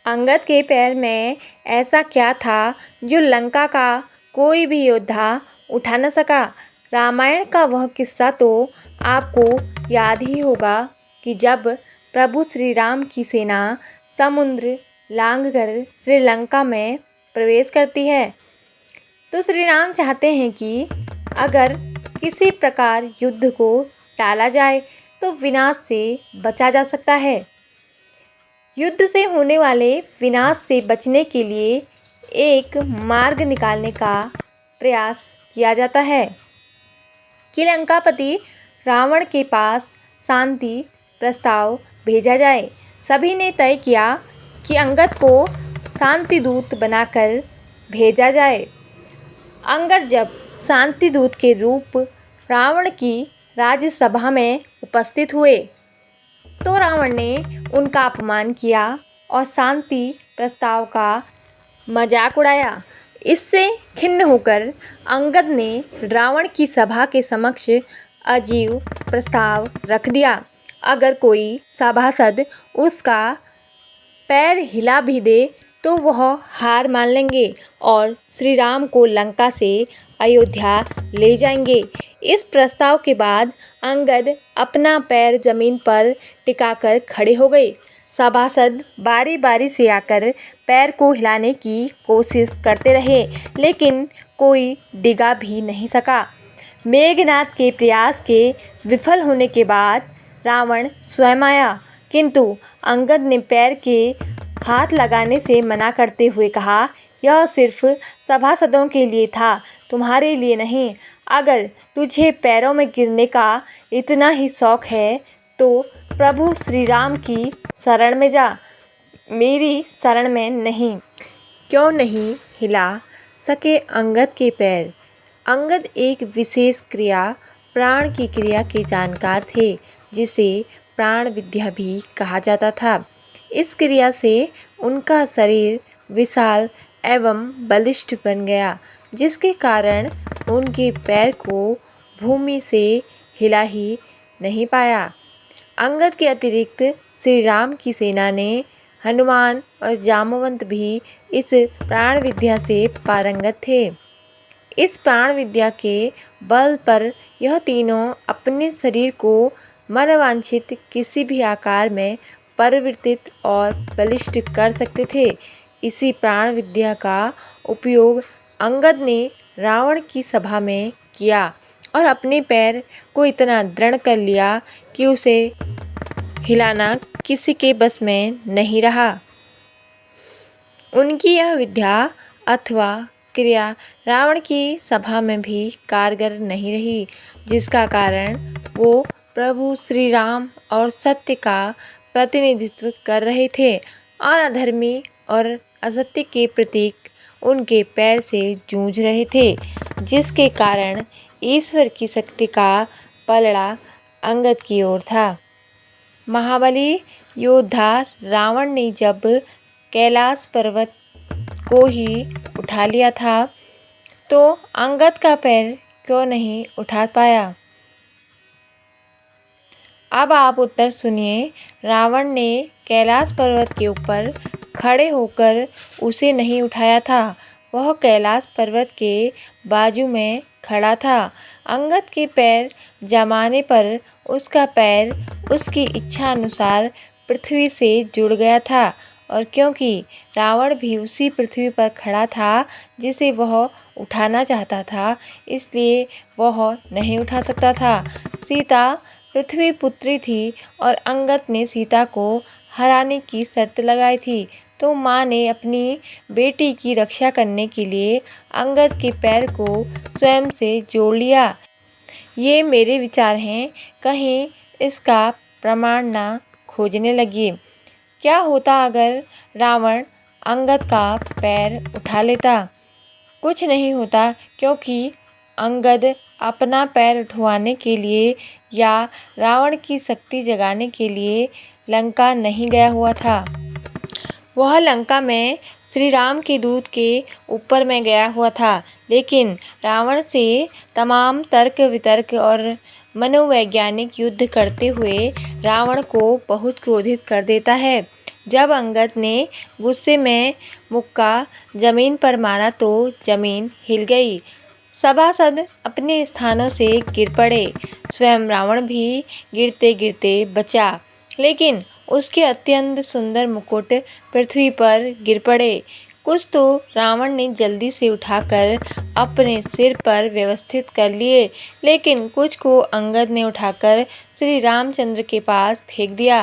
अंगद के पैर में ऐसा क्या था जो लंका का कोई भी योद्धा उठा न सका। रामायण का वह किस्सा तो आपको याद ही होगा कि जब प्रभु श्री राम की सेना समुद्र लांघकर श्रीलंका में प्रवेश करती है तो श्री राम चाहते हैं कि अगर किसी प्रकार युद्ध को टाला जाए तो विनाश से बचा जा सकता है। युद्ध से होने वाले विनाश से बचने के लिए एक मार्ग निकालने का प्रयास किया जाता है कि लंकापति रावण के पास शांति प्रस्ताव भेजा जाए। सभी ने तय किया कि अंगद को शांति दूत बनाकर भेजा जाए। अंगद जब शांति दूत के रूप रावण की राज्यसभा में उपस्थित हुए तो रावण ने उनका अपमान किया और शांति प्रस्ताव का मजाक उड़ाया। इससे खिन्न होकर अंगद ने रावण की सभा के समक्ष अजीब प्रस्ताव रख दिया। अगर कोई सभासद उसका पैर हिला भी दे तो वह हार मान लेंगे और श्री राम को लंका से अयोध्या ले जाएंगे। इस प्रस्ताव के बाद अंगद अपना पैर जमीन पर टिकाकर खड़े हो गए। सभासद बारी बारी से आकर पैर को हिलाने की कोशिश करते रहे लेकिन कोई डिगा भी नहीं सका। मेघनाद के प्रयास के विफल होने के बाद रावण स्वयं आया किंतु अंगद ने पैर के हाथ लगाने से मना करते हुए कहा, यह सिर्फ सभासदों के लिए था, तुम्हारे लिए नहीं। अगर तुझे पैरों में गिरने का इतना ही शौक है तो प्रभु श्री राम की शरण में जा, मेरी शरण में नहीं। क्यों नहीं हिला सके अंगद के पैर? अंगद एक विशेष क्रिया प्राण की क्रिया के जानकार थे जिसे प्राण विद्या भी कहा जाता था। इस क्रिया से उनका शरीर विशाल एवं बलिष्ठ बन गया जिसके कारण उनके पैर को भूमि से हिला ही नहीं पाया। अंगद के अतिरिक्त श्री राम की सेना ने हनुमान और जामवंत भी इस प्राण विद्या से पारंगत थे। इस प्राण विद्या के बल पर यह तीनों अपने शरीर को मनवांछित किसी भी आकार में परिवर्तित और बलिष्ठ कर सकते थे। इसी प्राण विद्या का उपयोग अंगद ने रावण की सभा में किया और अपने पैर को इतना दृढ़ कर लिया कि उसे हिलाना किसी के बस में नहीं रहा। उनकी यह विद्या अथवा क्रिया रावण की सभा में भी कारगर नहीं रही जिसका कारण वो प्रभु श्री राम और सत्य का प्रतिनिधित्व कर रहे थे और अधर्मी और असत्य के प्रतीक उनके पैर से जूझ रहे थे जिसके कारण ईश्वर की शक्ति का पलड़ा अंगद की ओर था। महाबली योद्धा रावण ने जब कैलाश पर्वत को ही उठा लिया था तो अंगद का पैर क्यों नहीं उठा पाया? अब आप उत्तर सुनिए। रावण ने कैलाश पर्वत के ऊपर खड़े होकर उसे नहीं उठाया था, वह कैलाश पर्वत के बाजू में खड़ा था। अंगद के पैर जमाने पर उसका पैर उसकी इच्छा अनुसार पृथ्वी से जुड़ गया था और क्योंकि रावण भी उसी पृथ्वी पर खड़ा था जिसे वह उठाना चाहता था इसलिए वह नहीं उठा सकता था। सीता पृथ्वी पुत्री थी और अंगद ने सीता को हराने की शर्त लगाई थी तो माँ ने अपनी बेटी की रक्षा करने के लिए अंगद के पैर को स्वयं से जोड़ लिया। ये मेरे विचार हैं, कहीं इसका प्रमाण ना खोजने लगिए। क्या होता अगर रावण अंगद का पैर उठा लेता? कुछ नहीं होता क्योंकि अंगद अपना पैर उठवाने के लिए या रावण की शक्ति जगाने के लिए लंका नहीं गया हुआ था। वह लंका में श्री राम के दूत के ऊपर में गया हुआ था। लेकिन रावण से तमाम तर्क वितर्क और मनोवैज्ञानिक युद्ध करते हुए रावण को बहुत क्रोधित कर देता है। जब अंगद ने गुस्से में मुक्का जमीन पर मारा तो जमीन हिल गई। सभासद अपने स्थानों से गिर पड़े। स्वयं रावण भी गिरते गिरते बचा, लेकिन उसके अत्यंत सुंदर मुकुट पृथ्वी पर गिर पड़े। कुछ तो रावण ने जल्दी से उठाकर अपने सिर पर व्यवस्थित कर लिए, लेकिन कुछ को अंगद ने उठाकर श्री रामचंद्र के पास फेंक दिया।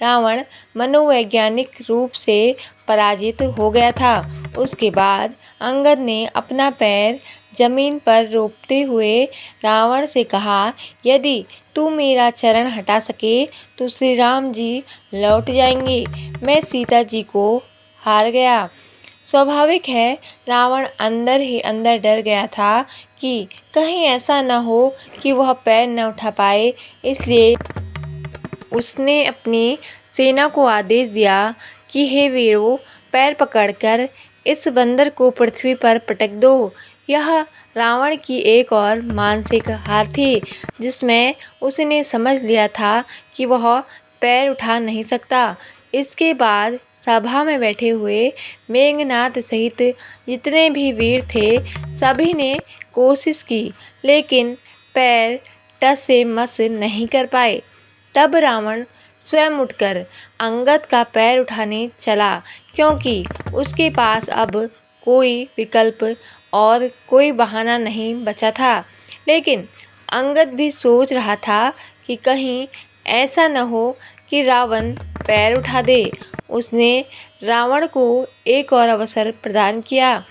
रावण मनोवैज्ञानिक रूप से पराजित हो गया था। उसके बाद अंगद ने अपना पैर जमीन पर रोपते हुए रावण से कहा, यदि तू मेरा चरण हटा सके तो श्री राम जी लौट जाएंगे। मैं सीता जी को हार गया। स्वाभाविक है, रावण अंदर ही अंदर डर गया था कि कहीं ऐसा न हो कि वह पैर न उठा पाए। इसलिए उसने अपनी सेना को आदेश दिया कि हे वीरों, पैर पकड़कर इस बंदर को पृथ्वी पर पटक दो। यह रावण की एक और मानसिक हार थी, जिसमें उसने समझ लिया था कि वह पैर उठा नहीं सकता। इसके बाद सभा में बैठे हुए मेघनाद सहित जितने भी वीर थे, सभी ने कोशिश की, लेकिन पैर टस से मस नहीं कर पाए। तब रावण स्वयं उठकर अंगद का पैर उठाने चला, क्योंकि उसके पास अब कोई विकल्प और कोई बहाना नहीं बचा था। लेकिन अंगद भी सोच रहा था कि कहीं ऐसा न हो कि रावण पैर उठा दे। उसने रावण को एक और अवसर प्रदान किया,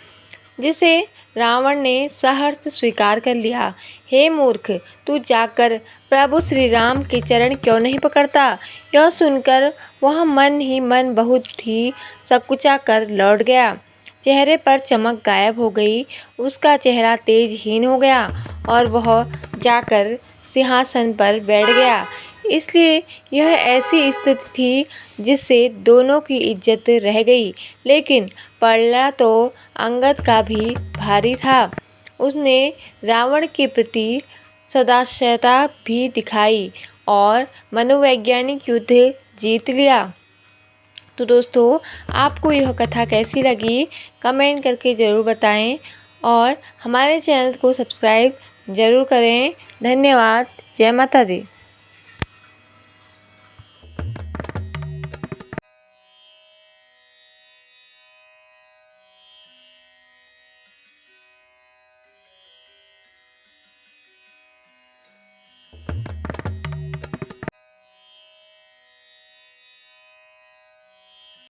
जिसे रावण ने सहर्ष स्वीकार कर लिया। हे मूर्ख, तू जाकर प्रभु श्री राम के चरण क्यों नहीं पकड़ता? यह सुनकर वह मन ही मन बहुत ही सकुचा कर लौट गया। चेहरे पर चमक गायब हो गई। उसका चेहरा तेजहीन हो गया और वह जाकर सिंहासन पर बैठ गया। इसलिए यह ऐसी स्थिति थी जिससे दोनों की इज्जत रह गई, लेकिन पलड़ा तो अंगद का भी भारी था। उसने रावण के प्रति सदाशयता भी दिखाई और मनोवैज्ञानिक युद्ध जीत लिया। तो दोस्तों, आपको यह कथा कैसी लगी कमेंट करके ज़रूर बताएं और हमारे चैनल को सब्सक्राइब ज़रूर करें। धन्यवाद। जय माता दी।